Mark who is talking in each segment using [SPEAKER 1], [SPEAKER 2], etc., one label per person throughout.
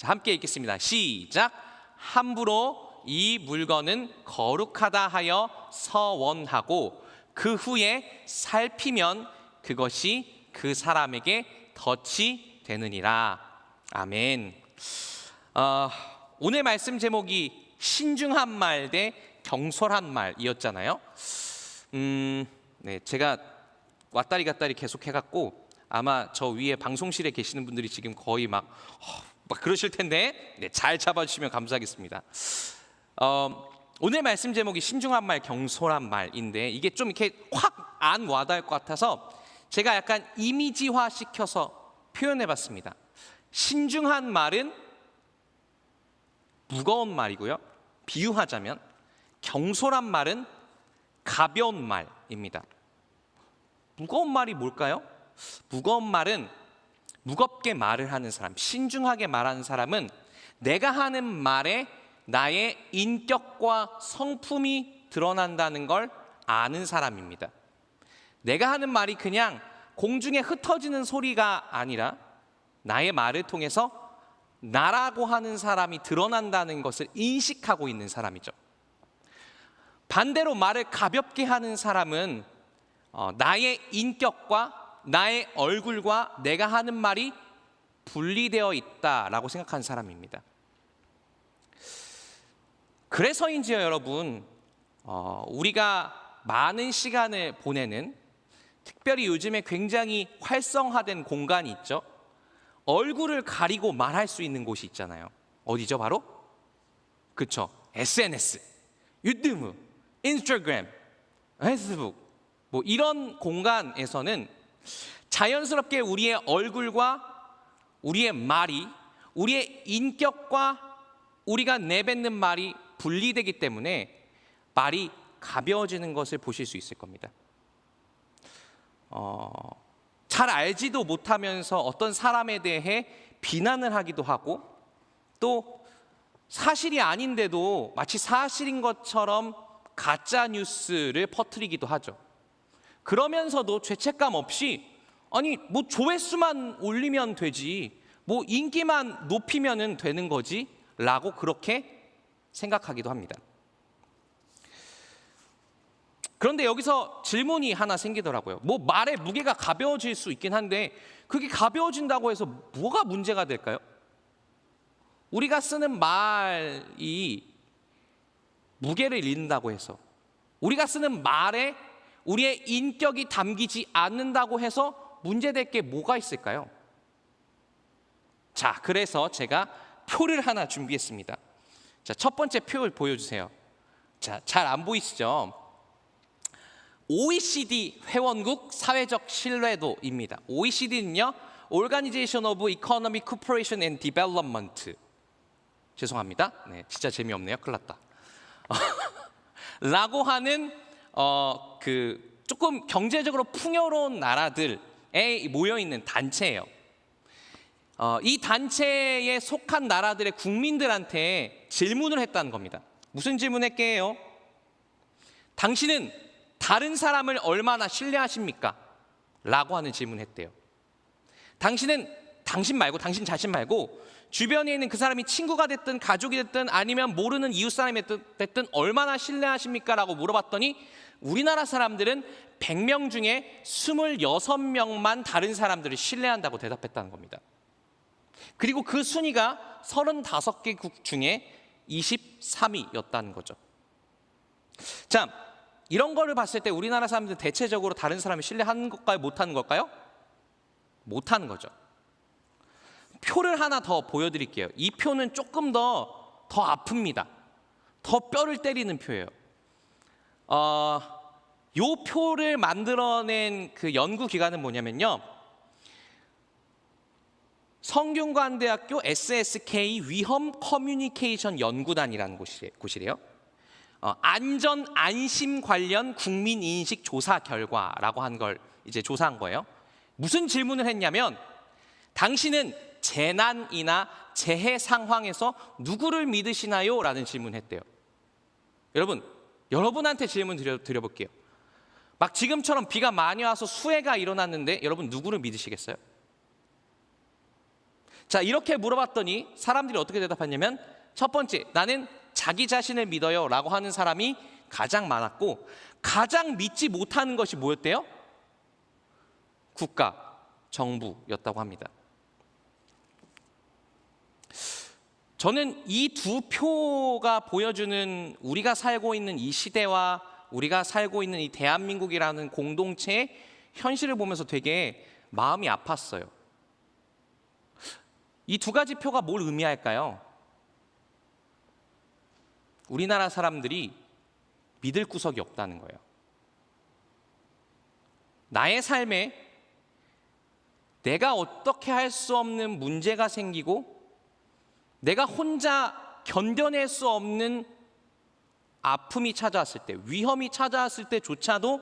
[SPEAKER 1] 자, 함께 읽겠습니다. 시작. 함부로 이 물건은 거룩하다 하여 서원하고 그 후에 살피면 그것이 그 사람에게 덫이 되느니라. 아멘. 오늘 말씀 제목이 신중한 말 대 경솔한 말이었잖아요. 네, 제가 왔다리 갔다리 계속 해갖고 아마 저 위에 방송실에 계시는 분들이 지금 거의 막 그러실 텐데, 네, 잘 잡아주시면 감사하겠습니다. 오늘 말씀 제목이 신중한 말, 경솔한 말인데 이게 좀 이렇게 확 안 와닿을 것 같아서 제가 약간 이미지화 시켜서 표현해봤습니다. 신중한 말은 무거운 말이고요. 비유하자면 경솔한 말은 가벼운 말입니다. 무거운 말이 뭘까요? 무거운 말은 무겁게 말을 하는 사람, 신중하게 말하는 사람은 내가 하는 말에 나의 인격과 성품이 드러난다는 걸 아는 사람입니다. 내가 하는 말이 그냥 공중에 흩어지는 소리가 아니라 나의 말을 통해서 나라고 하는 사람이 드러난다는 것을 인식하고 있는 사람이죠. 반대로 말을 가볍게 하는 사람은 나의 인격과 나의 얼굴과 내가 하는 말이 분리되어 있다라고 생각하는 사람입니다. 그래서인지요, 여러분, 우리가 많은 시간을 보내는, 특별히 요즘에 굉장히 활성화된 공간이 있죠. 얼굴을 가리고 말할 수 있는 곳이 있잖아요. 어디죠? 바로? 그쵸, SNS, 유튜브, 인스타그램, 페이스북, 뭐 이런 공간에서는 자연스럽게 우리의 얼굴과 우리의 말이, 우리의 인격과 우리가 내뱉는 말이 분리되기 때문에 말이 가벼워지는 것을 보실 수 있을 겁니다. 잘 알지도 못하면서 어떤 사람에 대해 비난을 하기도 하고, 또 사실이 아닌데도 마치 사실인 것처럼 가짜 뉴스를 퍼뜨리기도 하죠. 그러면서도 죄책감 없이 아니 뭐 조회수만 올리면 되지, 뭐 인기만 높이면 되는 거지 라고 그렇게 생각하기도 합니다. 그런데 여기서 질문이 하나 생기더라고요. 뭐 말의 무게가 가벼워질 수 있긴 한데 그게 가벼워진다고 해서 뭐가 문제가 될까요? 우리가 쓰는 말이 무게를 잃는다고 해서, 우리가 쓰는 말에 우리의 인격이 담기지 않는다고 해서 문제될 게 뭐가 있을까요? 자, 그래서 제가 표를 하나 준비했습니다. 자, 첫 번째 표를 보여주세요. 자, 잘 안 보이시죠? OECD 회원국 사회적 신뢰도입니다. OECD는요, Organization of Economic Cooperation and Development. 죄송합니다. 네, 진짜 재미없네요. 큰일 났다. 라고 하는 그 조금 경제적으로 풍요로운 나라들에 모여 있는 단체예요. 이 단체에 속한 나라들의 국민들한테 질문을 했다는 겁니다. 무슨 질문했게요? 당신은 다른 사람을 얼마나 신뢰하십니까? 라고 하는 질문했대요. 당신은 당신 말고, 당신 자신 말고 주변에 있는 그 사람이 친구가 됐든 가족이 됐든 아니면 모르는 이웃 사람이 됐든 얼마나 신뢰하십니까? 라고 물어봤더니 우리나라 사람들은 100명 중에 26명만 다른 사람들을 신뢰한다고 대답했다는 겁니다. 그리고 그 순위가 35개국 중에 23위였다는 거죠. 자, 이런 거를 봤을 때 우리나라 사람들은 대체적으로 다른 사람을 신뢰하는 걸까요? 못하는 걸까요? 못하는 거죠. 표를 하나 더 보여드릴게요. 이 표는 조금 더 아픕니다. 더 뼈를 때리는 표예요. 요 표를 만들어낸 그 연구기관은 뭐냐면요, 성균관대학교 SSK 위험 커뮤니케이션 연구단이라는 곳이래요. 안전 안심 관련 국민 인식 조사 결과라고 한 걸 이제 조사한 거예요. 무슨 질문을 했냐면, 당신은 재난이나 재해 상황에서 누구를 믿으시나요? 라는 질문을 했대요. 여러분한테 질문 드려볼게요. 막 지금처럼 비가 많이 와서 수해가 일어났는데 여러분 누구를 믿으시겠어요? 자, 이렇게 물어봤더니 사람들이 어떻게 대답했냐면 첫 번째, 나는 자기 자신을 믿어요 라고 하는 사람이 가장 많았고, 가장 믿지 못하는 것이 뭐였대요? 국가, 정부였다고 합니다. 저는 이 두 표가 보여주는 우리가 살고 있는 이 시대와 우리가 살고 있는 이 대한민국이라는 공동체의 현실을 보면서 되게 마음이 아팠어요. 이 두 가지 표가 뭘 의미할까요? 우리나라 사람들이 믿을 구석이 없다는 거예요. 나의 삶에 내가 어떻게 할 수 없는 문제가 생기고 내가 혼자 견뎌낼 수 없는 아픔이 찾아왔을 때, 위험이 찾아왔을 때조차도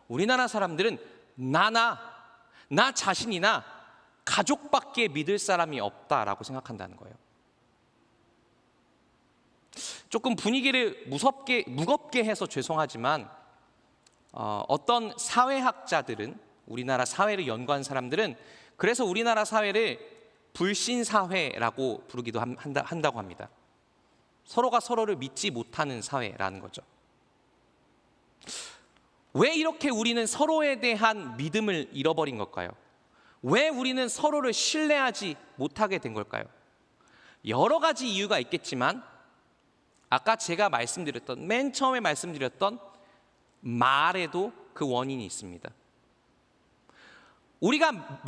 [SPEAKER 1] 우리나라 사람들은 나 자신이나 가족밖에 믿을 사람이 없다라고 생각한다는 거예요. 조금 분위기를 무겁게 해서 죄송하지만 어떤 사회학자들은, 우리나라 사회를 연구한 사람들은 그래서 우리나라 사회를 불신사회라고 부르기도 한다고 합니다. 서로가 서로를 믿지 못하는 사회라는 거죠. 왜 이렇게 우리는 서로에 대한 믿음을 잃어버린 걸까요? 왜 우리는 서로를 신뢰하지 못하게 된 걸까요? 여러 가지 이유가 있겠지만 아까 제가 맨 처음에 말씀드렸던 말에도 그 원인이 있습니다. 우리가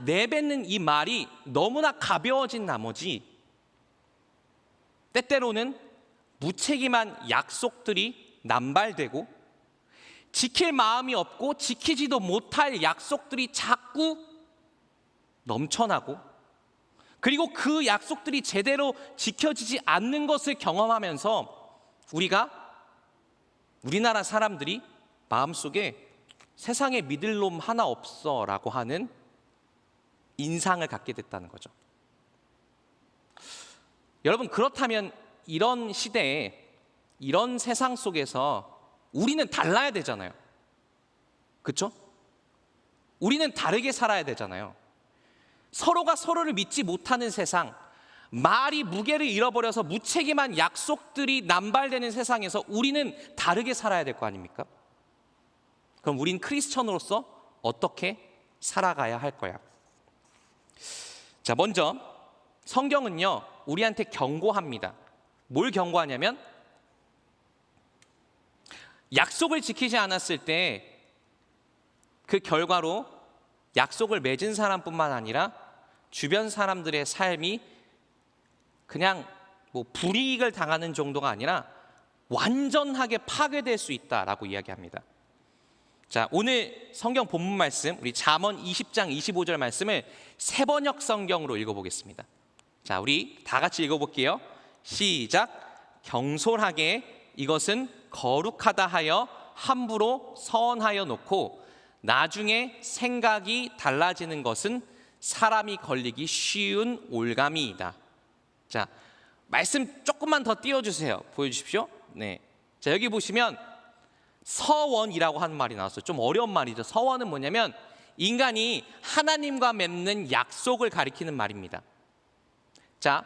[SPEAKER 1] 내뱉는 이 말이 너무나 가벼워진 나머지 때때로는 무책임한 약속들이 남발되고 지킬 마음이 없고 지키지도 못할 약속들이 자꾸 넘쳐나고, 그리고 그 약속들이 제대로 지켜지지 않는 것을 경험하면서 우리나라 사람들이 마음속에 세상에 믿을 놈 하나 없어 라고 하는 인상을 갖게 됐다는 거죠. 여러분, 그렇다면 이런 시대에, 이런 세상 속에서 우리는 달라야 되잖아요. 그렇죠? 우리는 다르게 살아야 되잖아요. 서로가 서로를 믿지 못하는 세상, 말이 무게를 잃어버려서 무책임한 약속들이 남발되는 세상에서 우리는 다르게 살아야 될 거 아닙니까? 그럼 우린 크리스천으로서 어떻게 살아가야 할 거야? 자, 먼저 성경은요, 우리한테 경고합니다. 뭘 경고하냐면 약속을 지키지 않았을 때 그 결과로 약속을 맺은 사람뿐만 아니라 주변 사람들의 삶이 그냥 불이익을 당하는 정도가 아니라 완전하게 파괴될 수 있다라고 이야기합니다. 자, 오늘 성경 본문 말씀, 우리 잠언 20장 25절 말씀을 새번역 성경으로 읽어보겠습니다. 자, 우리 다 같이 읽어볼게요. 시작. 경솔하게 이것은 거룩하다 하여 함부로 서원하여 놓고 나중에 생각이 달라지는 것은 사람이 걸리기 쉬운 올가미이다. 자, 말씀 조금만 더 띄워주세요. 보여주십시오. 네. 자, 여기 보시면 서원이라고 하는 말이 나왔어요. 좀 어려운 말이죠. 서원은 뭐냐면 인간이 하나님과 맺는 약속을 가리키는 말입니다. 자,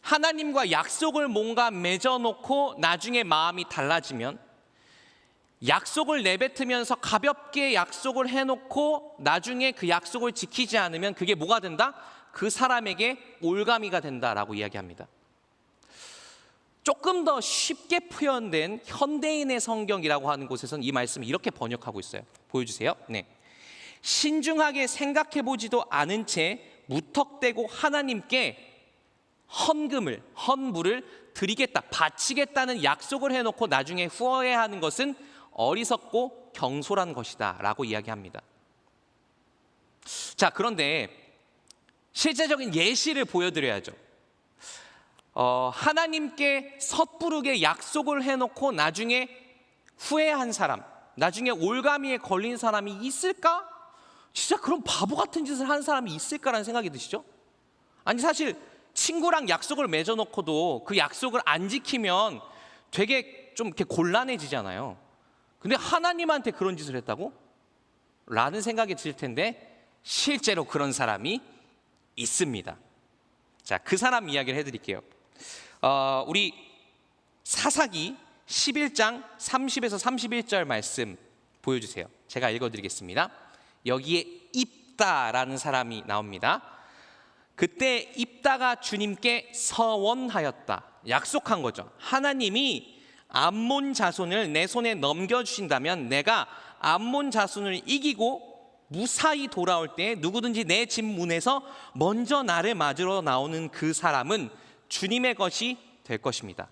[SPEAKER 1] 하나님과 약속을 뭔가 맺어놓고 나중에 마음이 달라지면, 약속을 내뱉으면서 가볍게 약속을 해놓고 나중에 그 약속을 지키지 않으면 그게 뭐가 된다? 그 사람에게 올가미가 된다라고 이야기합니다. 조금 더 쉽게 표현된 현대인의 성경이라고 하는 곳에서는 이 말씀을 이렇게 번역하고 있어요. 보여주세요. 네. 신중하게 생각해보지도 않은 채 무턱대고 하나님께 헌물을 드리겠다, 바치겠다는 약속을 해놓고 나중에 후회하는 것은 어리석고 경솔한 것이다 라고 이야기합니다. 자, 그런데 실제적인 예시를 보여드려야죠. 하나님께 섣부르게 약속을 해놓고 나중에 후회한 사람, 나중에 올가미에 걸린 사람이 있을까? 진짜 그런 바보 같은 짓을 한 사람이 있을까라는 생각이 드시죠? 아니, 사실 친구랑 약속을 맺어놓고도 그 약속을 안 지키면 되게 좀 이렇게 곤란해지잖아요. 근데 하나님한테 그런 짓을 했다고? 라는 생각이 들 텐데 실제로 그런 사람이 있습니다. 자, 그 사람 이야기를 해드릴게요. 우리 사사기 11장 30에서 31절 말씀 보여주세요. 제가 읽어드리겠습니다. 여기에 입다라는 사람이 나옵니다. 그때 입다가 주님께 서원하였다. 약속한 거죠. 하나님이 암몬 자손을 내 손에 넘겨주신다면 내가 암몬 자손을 이기고 무사히 돌아올 때 누구든지 내 집 문에서 먼저 나를 맞으러 나오는 그 사람은 주님의 것이 될 것입니다.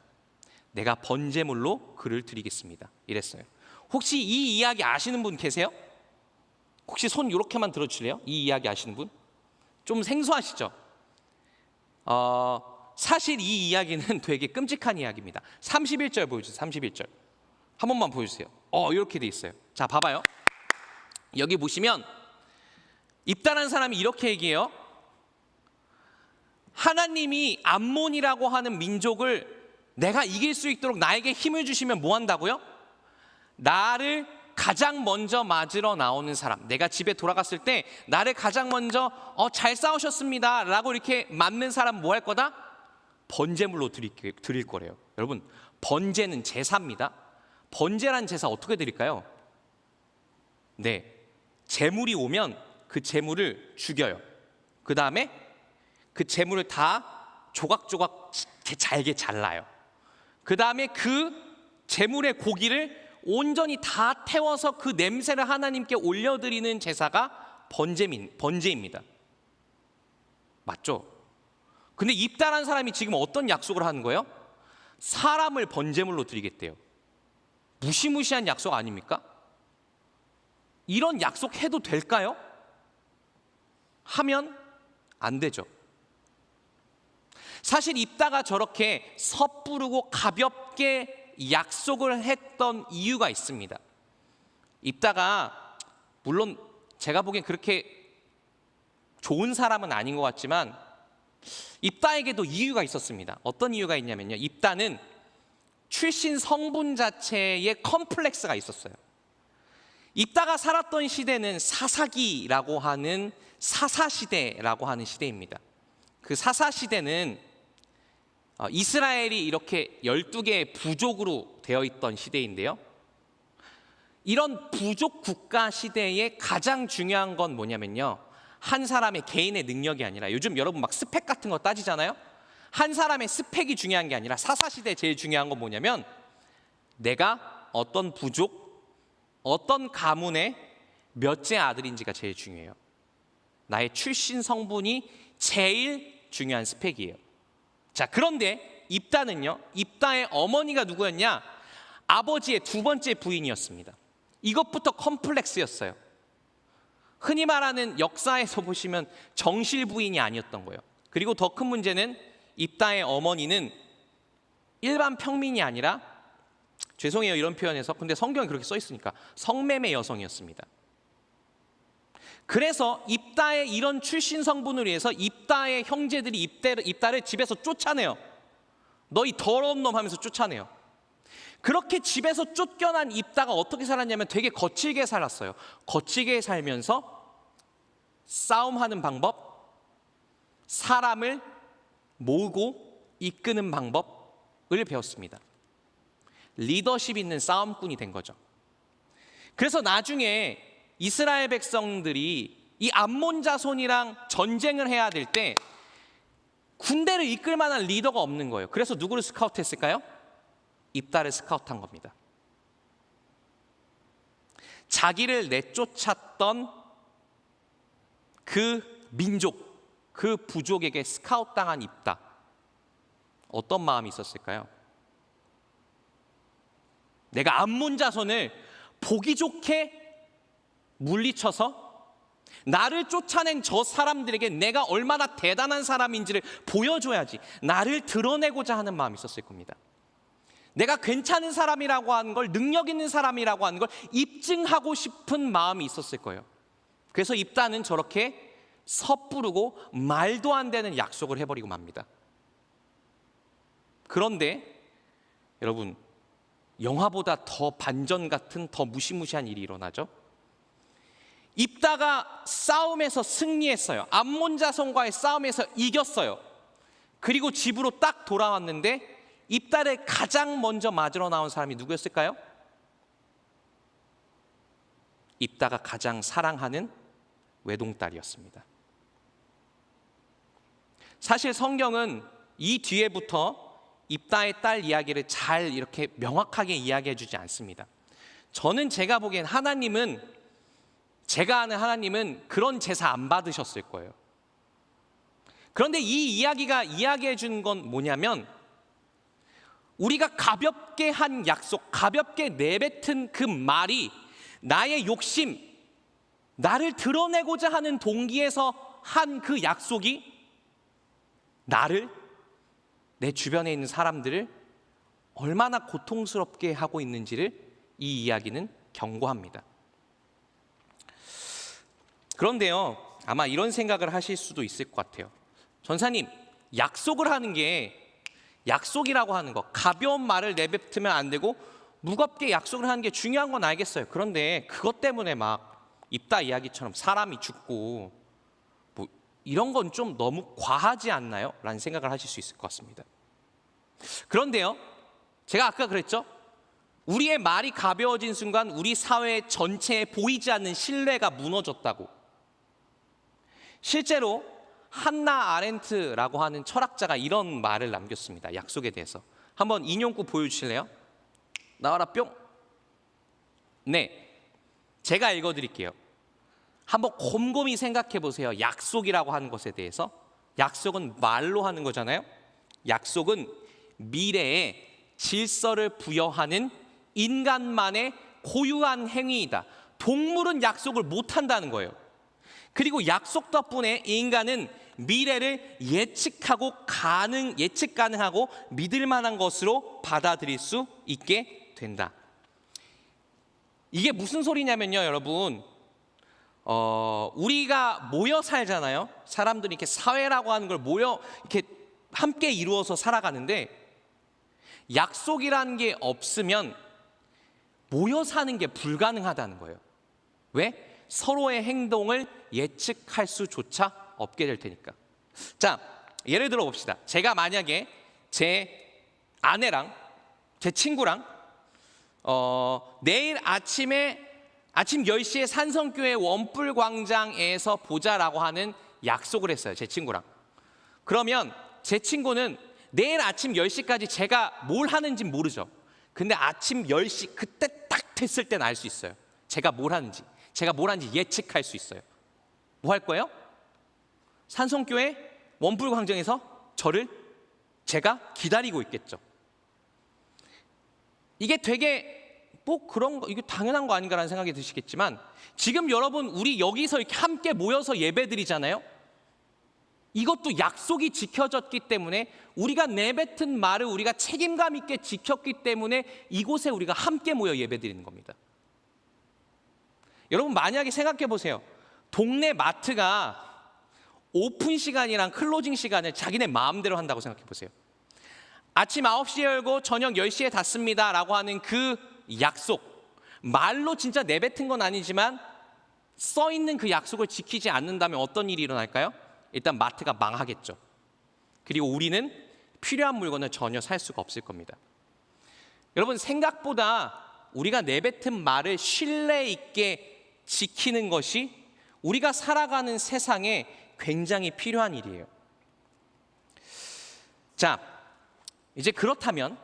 [SPEAKER 1] 내가 번제물로 그를 드리겠습니다. 이랬어요. 혹시 이 이야기 아시는 분 계세요? 혹시 손 이렇게만 들어주실래요? 이 이야기 아시는 분? 좀 생소하시죠? 사실 이 이야기는 되게 끔찍한 이야기입니다. 31절 보여주세요. 31절 한 번만 보여주세요. 이렇게 돼 있어요. 자, 봐봐요. 여기 보시면 입다라는 사람이 이렇게 얘기해요. 하나님이 암몬이라고 하는 민족을 내가 이길 수 있도록 나에게 힘을 주시면 뭐 한다고요? 나를 가장 먼저 맞으러 나오는 사람, 내가 집에 돌아갔을 때 나를 가장 먼저 잘 싸우셨습니다 라고 이렇게 맞는 사람 뭐 할 거다? 번제물로 드릴 거래요. 여러분, 번제는 제사입니다. 번제란 제사 어떻게 드릴까요? 네, 제물이 오면 그 제물을 죽여요. 그 다음에 그 제물을 다 조각조각 잘게 잘라요. 그 다음에 그 제물의 고기를 온전히 다 태워서 그 냄새를 하나님께 올려드리는 제사가 번제입니다. 맞죠? 근데 입다라는 사람이 지금 어떤 약속을 하는 거예요? 사람을 번제물로 드리겠대요. 무시무시한 약속 아닙니까? 이런 약속 해도 될까요? 하면 안 되죠. 사실 입다가 저렇게 섣부르고 가볍게 약속을 했던 이유가 있습니다. 입다가 물론 제가 보기엔 그렇게 좋은 사람은 아닌 것 같지만 입다에게도 이유가 있었습니다. 어떤 이유가 있냐면요, 입다는 출신 성분 자체에 컴플렉스가 있었어요. 입다가 살았던 시대는 사사기라고 하는 사사시대라고 하는 시대입니다. 그 사사시대는 이스라엘이 이렇게 12개의 부족으로 되어 있던 시대인데요, 이런 부족 국가 시대에 가장 중요한 건 뭐냐면요, 한 사람의 개인의 능력이 아니라, 요즘 여러분 막 스펙 같은 거 따지잖아요. 한 사람의 스펙이 중요한 게 아니라 사사시대에 제일 중요한 건 뭐냐면 내가 어떤 부족, 어떤 가문의 몇째 아들인지가 제일 중요해요. 나의 출신 성분이 제일 중요한 스펙이에요. 자, 그런데 입다는요, 입다의 어머니가 누구였냐? 아버지의 두 번째 부인이었습니다. 이것부터 컴플렉스였어요. 흔히 말하는 역사에서 보시면 정실 부인이 아니었던 거예요. 그리고 더 큰 문제는 입다의 어머니는 일반 평민이 아니라, 죄송해요 이런 표현에서, 근데 성경에 그렇게 써 있으니까, 성매매 여성이었습니다. 그래서 입다의 이런 출신 성분을 위해서 입다의 형제들이 입다를 집에서 쫓아내요. 너희 더러운 놈 하면서 쫓아내요. 그렇게 집에서 쫓겨난 입다가 어떻게 살았냐면 되게 거칠게 살았어요. 거칠게 살면서 싸움하는 방법, 사람을 모으고 이끄는 방법을 배웠습니다. 리더십 있는 싸움꾼이 된 거죠. 그래서 나중에 이스라엘 백성들이 이 암몬 자손이랑 전쟁을 해야 될 때 군대를 이끌 만한 리더가 없는 거예요. 그래서 누구를 스카우트했을까요? 입다를 스카우트한 겁니다. 자기를 내쫓았던 그 민족, 그 부족에게 스카우트당한 입다, 어떤 마음이 있었을까요? 내가 암몬 자손을 보기 좋게 물리쳐서 나를 쫓아낸 저 사람들에게 내가 얼마나 대단한 사람인지를 보여줘야지, 나를 드러내고자 하는 마음이 있었을 겁니다. 내가 괜찮은 사람이라고 하는 걸, 능력 있는 사람이라고 하는 걸 입증하고 싶은 마음이 있었을 거예요. 그래서 입다는 저렇게 섣부르고 말도 안 되는 약속을 해버리고 맙니다. 그런데 여러분, 영화보다 더 반전 같은, 더 무시무시한 일이 일어나죠. 입다가 싸움에서 승리했어요. 암몬 자손과의 싸움에서 이겼어요. 그리고 집으로 딱 돌아왔는데 입다를 가장 먼저 맞으러 나온 사람이 누구였을까요? 입다가 가장 사랑하는 외동딸이었습니다. 사실 성경은 이 뒤에부터 입다의 딸 이야기를 잘 이렇게 명확하게 이야기해 주지 않습니다. 저는 제가 보기엔 제가 아는 하나님은 그런 제사 안 받으셨을 거예요. 그런데 이 이야기가 이야기해 주는 건 뭐냐면, 우리가 가볍게 한 약속, 가볍게 내뱉은 그 말이 나의 욕심, 나를 드러내고자 하는 동기에서 한 그 약속이 나를, 내 주변에 있는 사람들을 얼마나 고통스럽게 하고 있는지를 이 이야기는 경고합니다. 그런데요, 아마 이런 생각을 하실 수도 있을 것 같아요. 전사님, 약속을 하는 게, 약속이라고 하는 거, 가벼운 말을 내뱉으면 안 되고 무겁게 약속을 하는 게 중요한 건 알겠어요. 그런데 그것 때문에 막 입다 이야기처럼 사람이 죽고 뭐 이런 건 좀 너무 과하지 않나요? 라는 생각을 하실 수 있을 것 같습니다. 그런데요, 제가 아까 그랬죠? 우리의 말이 가벼워진 순간 우리 사회 전체에 보이지 않는 신뢰가 무너졌다고. 실제로 한나 아렌트라고 하는 철학자가 이런 말을 남겼습니다. 약속에 대해서. 한번 인용구 보여주실래요? 나와라 뿅. 네, 제가 읽어드릴게요. 한번 곰곰이 생각해 보세요. 약속이라고 하는 것에 대해서. 약속은 말로 하는 거잖아요. 약속은 미래에 질서를 부여하는 인간만의 고유한 행위이다. 동물은 약속을 못 한다는 거예요. 그리고 약속 덕분에 인간은 미래를 예측 가능하고 믿을 만한 것으로 받아들일 수 있게 된다. 이게 무슨 소리냐면요, 여러분. 우리가 모여 살잖아요. 사람들이 이렇게 사회라고 하는 걸 모여 이렇게 함께 이루어서 살아가는데, 약속이라는 게 없으면 모여 사는 게 불가능하다는 거예요. 왜? 서로의 행동을 예측할 수조차 없게 될 테니까. 자, 예를 들어 봅시다. 제가 만약에 제 아내랑 제 친구랑 내일 아침 10시에 산성교회 원뿔 광장에서 보자라고 하는 약속을 했어요. 제 친구랑. 그러면 제 친구는 내일 아침 10시까지 제가 뭘 하는지 모르죠. 근데 아침 10시 그때 딱 됐을 땐 알 수 있어요. 제가 뭘 하는지 예측할 수 있어요. 뭐 할 거예요? 산성교회 원뿔 광장에서 제가 기다리고 있겠죠. 이게 되게 그런 거, 이게 당연한 거 아닌가라는 생각이 드시겠지만, 지금 여러분 우리 여기서 이렇게 함께 모여서 예배드리잖아요. 이것도 약속이 지켜졌기 때문에, 우리가 내뱉은 말을 우리가 책임감 있게 지켰기 때문에 이곳에 우리가 함께 모여 예배드리는 겁니다. 여러분, 만약에 생각해 보세요. 동네 마트가 오픈 시간이랑 클로징 시간을 자기네 마음대로 한다고 생각해 보세요. 아침 9시에 열고 저녁 10시에 닫습니다 라고 하는 그 약속, 말로 진짜 내뱉은 건 아니지만 써있는 그 약속을 지키지 않는다면 어떤 일이 일어날까요? 일단 마트가 망하겠죠. 그리고 우리는 필요한 물건을 전혀 살 수가 없을 겁니다. 여러분, 생각보다 우리가 내뱉은 말을 신뢰 있게 지키는 것이 우리가 살아가는 세상에 굉장히 필요한 일이에요. 자, 이제 그렇다면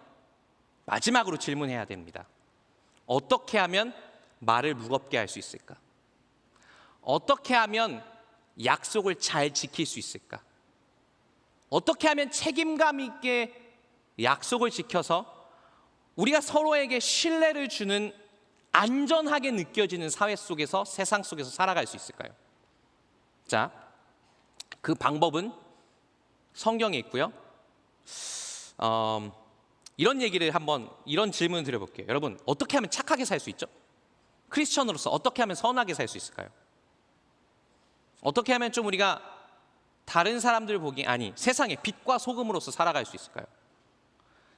[SPEAKER 1] 마지막으로 질문해야 됩니다. 어떻게 하면 말을 무겁게 할 수 있을까? 어떻게 하면 약속을 잘 지킬 수 있을까? 어떻게 하면 책임감 있게 약속을 지켜서 우리가 서로에게 신뢰를 주는, 안전하게 느껴지는 사회 속에서, 세상 속에서 살아갈 수 있을까요? 자, 그 방법은 성경에 있고요. 이런 질문을 드려볼게요. 여러분, 어떻게 하면 착하게 살 수 있죠? 크리스천으로서 어떻게 하면 선하게 살 수 있을까요? 어떻게 하면 좀 우리가 다른 사람들 세상의 빛과 소금으로서 살아갈 수 있을까요?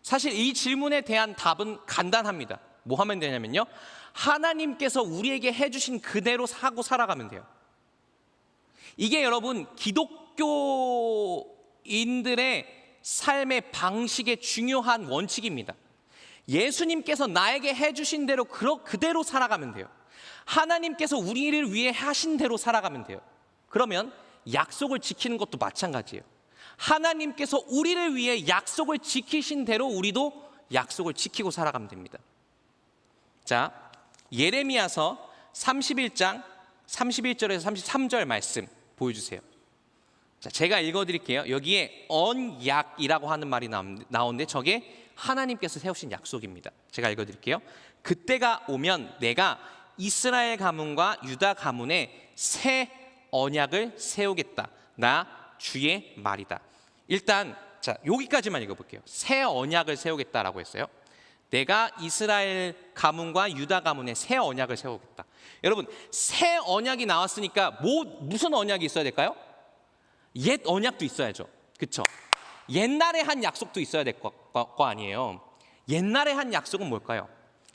[SPEAKER 1] 사실 이 질문에 대한 답은 간단합니다. 뭐 하면 되냐면요, 하나님께서 우리에게 해주신 그대로 사고 살아가면 돼요. 이게 여러분 기독교인들의 삶의 방식의 중요한 원칙입니다. 예수님께서 나에게 해주신 대로 그대로 살아가면 돼요. 하나님께서 우리를 위해 하신 대로 살아가면 돼요. 그러면 약속을 지키는 것도 마찬가지예요. 하나님께서 우리를 위해 약속을 지키신 대로 우리도 약속을 지키고 살아가면 됩니다. 자, 예레미야서 31장 31절에서 33절 말씀 보여주세요. 자, 제가 읽어드릴게요. 여기에 언약이라고 하는 말이 나오는데 저게 하나님께서 세우신 약속입니다. 제가 읽어드릴게요. 그때가 오면 내가 이스라엘 가문과 유다 가문에 새 언약을 세우겠다. 나 주의 말이다. 일단 자, 여기까지만 읽어볼게요. 새 언약을 세우겠다라고 했어요. 내가 이스라엘 가문과 유다 가문에 새 언약을 세우겠다. 여러분, 새 언약이 나왔으니까 무슨 언약이 있어야 될까요? 옛 언약도 있어야죠. 그렇죠? 옛날에 한 약속도 있어야 될 거 아니에요. 옛날에 한 약속은 뭘까요?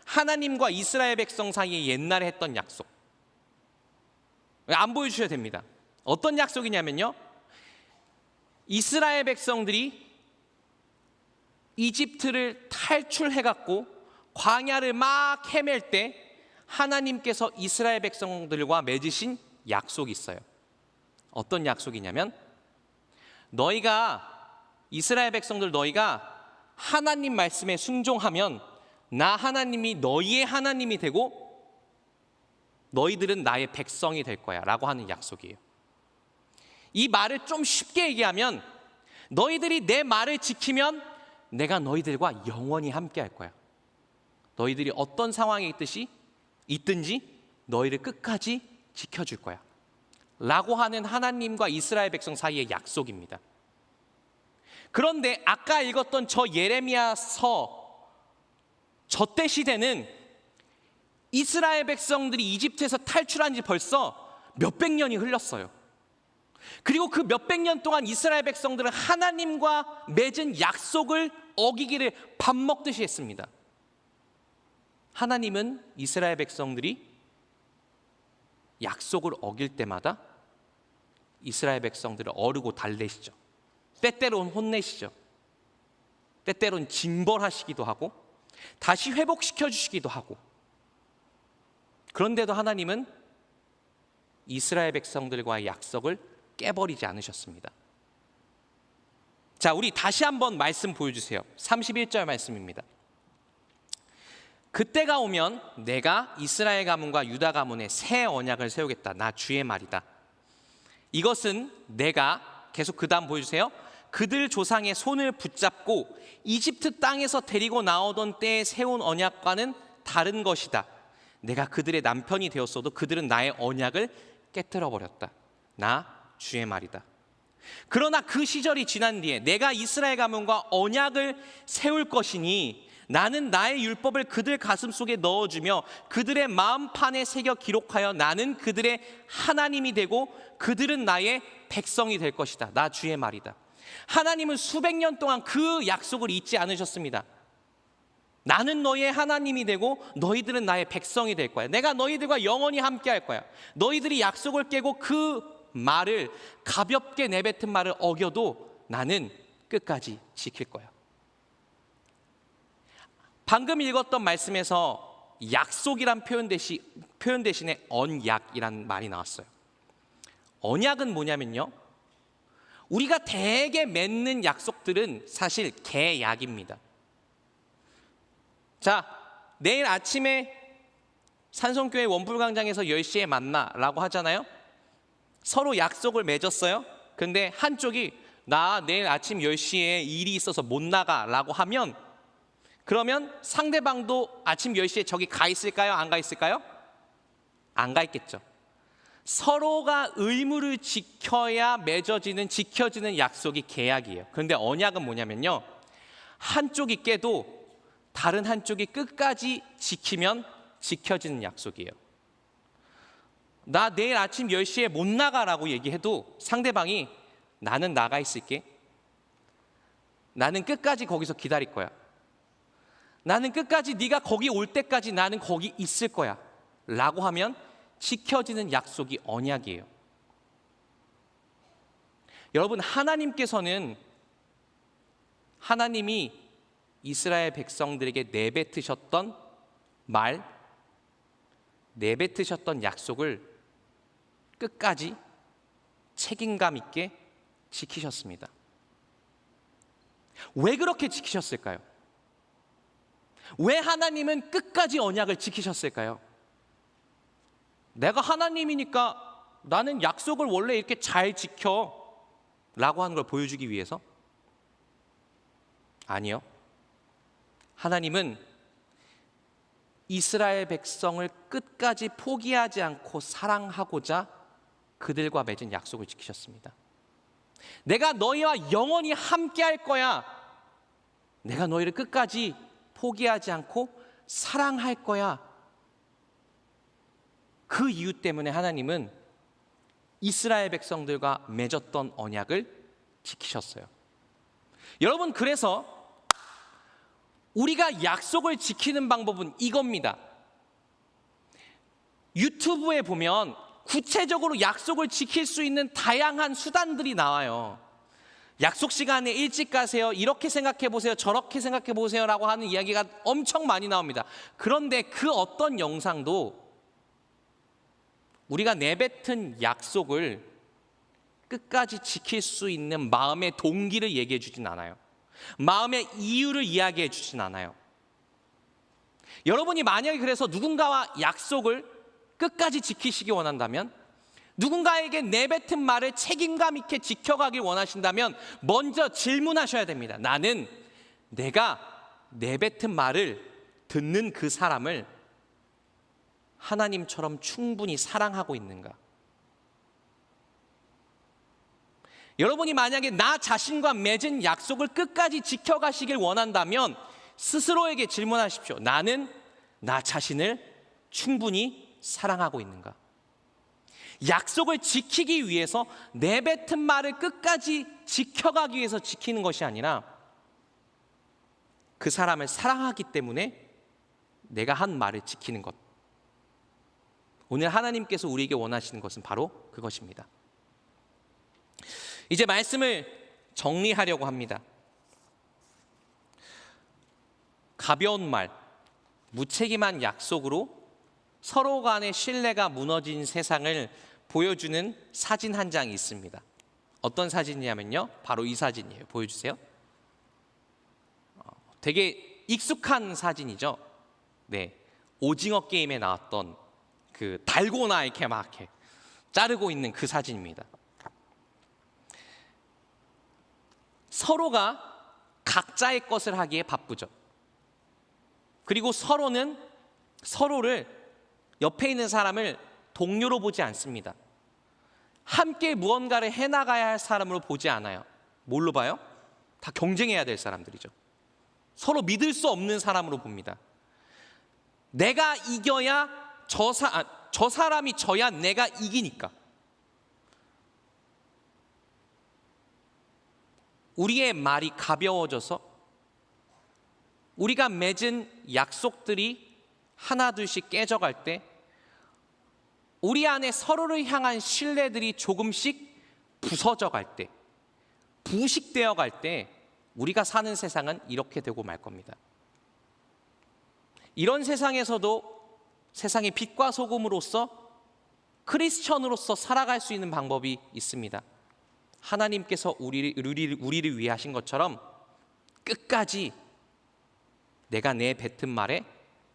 [SPEAKER 1] 하나님과 이스라엘 백성 사이에 옛날에 했던 약속. 안 보여주셔도 됩니다. 어떤 약속이냐면요, 이스라엘 백성들이 이집트를 탈출해갖고 광야를 막 헤맬 때 하나님께서 이스라엘 백성들과 맺으신 약속이 있어요. 어떤 약속이냐면, 이스라엘 백성들 너희가 하나님 말씀에 순종하면 나 하나님이 너희의 하나님이 되고 너희들은 나의 백성이 될 거야 라고 하는 약속이에요. 이 말을 좀 쉽게 얘기하면, 너희들이 내 말을 지키면 내가 너희들과 영원히 함께 할 거야. 너희들이 어떤 상황에 있든지 너희를 끝까지 지켜줄 거야 라고 하는 하나님과 이스라엘 백성 사이의 약속입니다. 그런데 아까 읽었던 저 예레미야서 저때 시대는 이스라엘 백성들이 이집트에서 탈출한 지 벌써 몇백 년이 흘렀어요. 그리고 그 몇백 년 동안 이스라엘 백성들은 하나님과 맺은 약속을 어기기를 밥 먹듯이 했습니다. 하나님은 이스라엘 백성들이 약속을 어길 때마다 이스라엘 백성들을 어르고 달래시죠. 때때로는 혼내시죠. 때때로는 징벌하시기도 하고 다시 회복시켜 주시기도 하고. 그런데도 하나님은 이스라엘 백성들과의 약속을 깨버리지 않으셨습니다. 자, 우리 다시 한번 말씀 보여주세요. 31절 말씀입니다. 그때가 오면 내가 이스라엘 가문과 유다 가문에 새 언약을 세우겠다. 나 주의 말이다. 이것은 내가, 계속 그 다음 보여주세요. 그들 조상의 손을 붙잡고 이집트 땅에서 데리고 나오던 때에 세운 언약과는 다른 것이다. 내가 그들의 남편이 되었어도 그들은 나의 언약을 깨뜨려 버렸다. 나 주의 말이다. 그러나 그 시절이 지난 뒤에 내가 이스라엘 가문과 언약을 세울 것이니 나는 나의 율법을 그들 가슴 속에 넣어주며 그들의 마음판에 새겨 기록하여 나는 그들의 하나님이 되고 그들은 나의 백성이 될 것이다. 나 주의 말이다. 하나님은 수백 년 동안 그 약속을 잊지 않으셨습니다. 나는 너희의 하나님이 되고 너희들은 나의 백성이 될 거야. 내가 너희들과 영원히 함께 할 거야. 너희들이 약속을 깨고 그 말을, 가볍게 내뱉은 말을 어겨도 나는 끝까지 지킬 거야. 방금 읽었던 말씀에서 약속이란 표현 대신에 언약이란 말이 나왔어요. 언약은 뭐냐면요, 우리가 대개 맺는 약속들은 사실 계약입니다. 자, 내일 아침에 산성교회 원불광장에서 10시에 만나라고 하잖아요. 서로 약속을 맺었어요. 근데 한쪽이 나 내일 아침 10시에 일이 있어서 못 나가라고 하면, 그러면 상대방도 아침 10시에 저기 가 있을까요? 안 가 있을까요? 안 가 있겠죠. 서로가 의무를 지켜야 지켜지는 약속이 계약이에요. 그런데 언약은 뭐냐면요, 한쪽이 깨도 다른 한쪽이 끝까지 지키면 지켜지는 약속이에요. 나 내일 아침 10시에 못 나가라고 얘기해도 상대방이 나는 나가 있을게. 나는 끝까지 거기서 기다릴 거야. 나는 끝까지 네가 거기 올 때까지 나는 거기 있을 거야 라고 하면 지켜지는 약속이 언약이에요. 여러분, 하나님이 이스라엘 백성들에게 내뱉으셨던 약속을 끝까지 책임감 있게 지키셨습니다. 왜 그렇게 지키셨을까요? 왜 하나님은 끝까지 언약을 지키셨을까요? 내가 하나님이니까 나는 약속을 원래 이렇게 잘 지켜 라고 하는 걸 보여주기 위해서? 아니요. 하나님은 이스라엘 백성을 끝까지 포기하지 않고 사랑하고자 그들과 맺은 약속을 지키셨습니다. 내가 너희와 영원히 함께 할 거야. 내가 너희를 끝까지 포기하지 않고 사랑할 거야. 그 이유 때문에 하나님은 이스라엘 백성들과 맺었던 언약을 지키셨어요. 여러분, 그래서 우리가 약속을 지키는 방법은 이겁니다. 유튜브에 보면 구체적으로 약속을 지킬 수 있는 다양한 수단들이 나와요. 약속 시간에 일찍 가세요. 이렇게 생각해 보세요. 저렇게 생각해 보세요. 라고 하는 이야기가 엄청 많이 나옵니다. 그런데 그 어떤 영상도 우리가 내뱉은 약속을 끝까지 지킬 수 있는 마음의 동기를 얘기해 주진 않아요. 마음의 이유를 이야기해 주진 않아요. 여러분이 만약에 그래서 누군가와 약속을 끝까지 지키시기 원한다면, 누군가에게 내뱉은 말을 책임감 있게 지켜가길 원하신다면 먼저 질문하셔야 됩니다. 나는 내가 내뱉은 말을 듣는 그 사람을 하나님처럼 충분히 사랑하고 있는가? 여러분이 만약에 나 자신과 맺은 약속을 끝까지 지켜가시길 원한다면 스스로에게 질문하십시오. 나는 나 자신을 충분히 사랑하고 있는가? 약속을 지키기 위해서 내뱉은 말을 끝까지 지켜가기 위해서 지키는 것이 아니라 그 사람을 사랑하기 때문에 내가 한 말을 지키는 것. 오늘 하나님께서 우리에게 원하시는 것은 바로 그것입니다. 이제 말씀을 정리하려고 합니다. 가벼운 말, 무책임한 약속으로 서로 간의 신뢰가 무너진 세상을 보여주는 사진 한 장이 있습니다. 어떤 사진이냐면요, 바로 이 사진이에요. 보여주세요. 되게 익숙한 사진이죠. 네, 오징어 게임에 나왔던 그 달고나 이렇게 자르고 있는 그 사진입니다. 서로가 각자의 것을 하기에 바쁘죠. 그리고 서로는 서로를, 옆에 있는 사람을 동료로 보지 않습니다. 함께 무언가를 해나가야 할 사람으로 보지 않아요. 뭘로 봐요? 다 경쟁해야 될 사람들이죠. 서로 믿을 수 없는 사람으로 봅니다. 내가 이겨야 저 사람이 져야 내가 이기니까. 우리의 말이 가벼워져서 우리가 맺은 약속들이 하나둘씩 깨져갈 때, 우리 안에 서로를 향한 신뢰들이 조금씩 부서져 갈 때, 부식되어 갈 때 우리가 사는 세상은 이렇게 되고 말 겁니다. 이런 세상에서도 세상의 빛과 소금으로서, 크리스천으로서 살아갈 수 있는 방법이 있습니다. 하나님께서 우리를 위해 하신 것처럼 끝까지 내가 내 뱉은 말에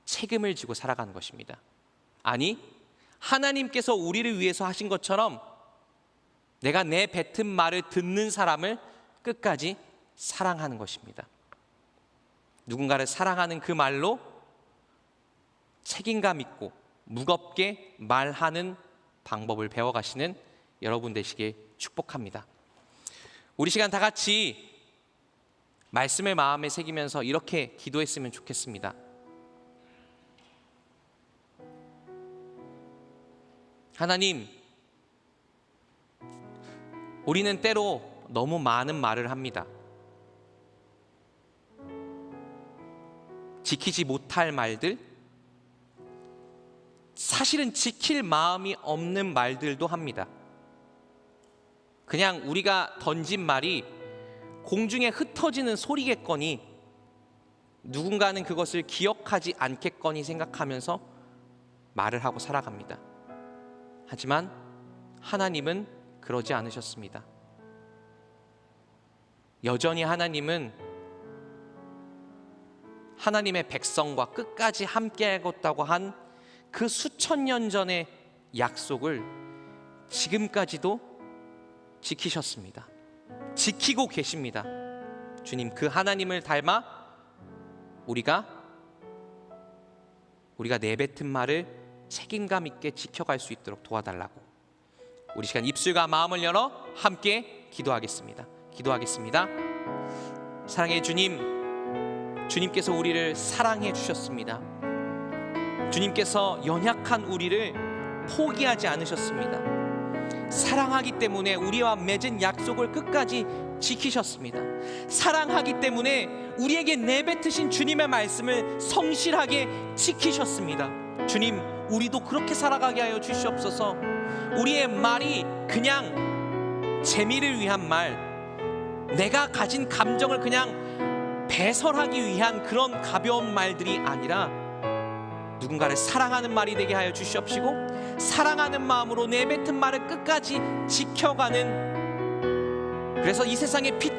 [SPEAKER 1] 책임을 지고 살아가는 것입니다. 아니, 하나님께서 우리를 위해서 하신 것처럼 내가 내 뱉은 말을 듣는 사람을 끝까지 사랑하는 것입니다. 누군가를 사랑하는 그 말로 책임감 있고 무겁게 말하는 방법을 배워가시는 여러분 되시길 축복합니다. 우리 시간 다 같이 말씀을 마음에 새기면서 이렇게 기도했으면 좋겠습니다. 하나님, 우리는 때로 너무 많은 말을 합니다. 지키지 못할 말들, 사실은 지킬 마음이 없는 말들도 합니다. 그냥 우리가 던진 말이 공중에 흩어지는 소리겠거니 누군가는 그것을 기억하지 않겠거니 생각하면서 말을 하고 살아갑니다. 하지만 하나님은 그러지 않으셨습니다. 여전히 하나님은 하나님의 백성과 끝까지 함께하겠다고 한 그 수천 년 전의 약속을 지금까지도 지키셨습니다. 지키고 계십니다. 주님, 그 하나님을 닮아 우리가 내뱉은 말을 책임감 있게 지켜갈 수 있도록 도와달라고, 우리 시간 입술과 마음을 열어 함께 기도하겠습니다. 사랑의 주님, 주님께서 우리를 사랑해 주셨습니다. 주님께서 연약한 우리를 포기하지 않으셨습니다. 사랑하기 때문에 우리와 맺은 약속을 끝까지 지키셨습니다. 사랑하기 때문에 우리에게 내뱉으신 주님의 말씀을 성실하게 지키셨습니다. 주님, 우리도 그렇게 살아가게 하여 주시옵소서. 우리의 말이 그냥 재미를 위한 말, 내가 가진 감정을 그냥 배설하기 위한 그런 가벼운 말들이 아니라 누군가를 사랑하는 말이 되게 하여 주시옵시고, 사랑하는 마음으로 내뱉은 말을 끝까지 지켜가는, 그래서 이 세상의 빛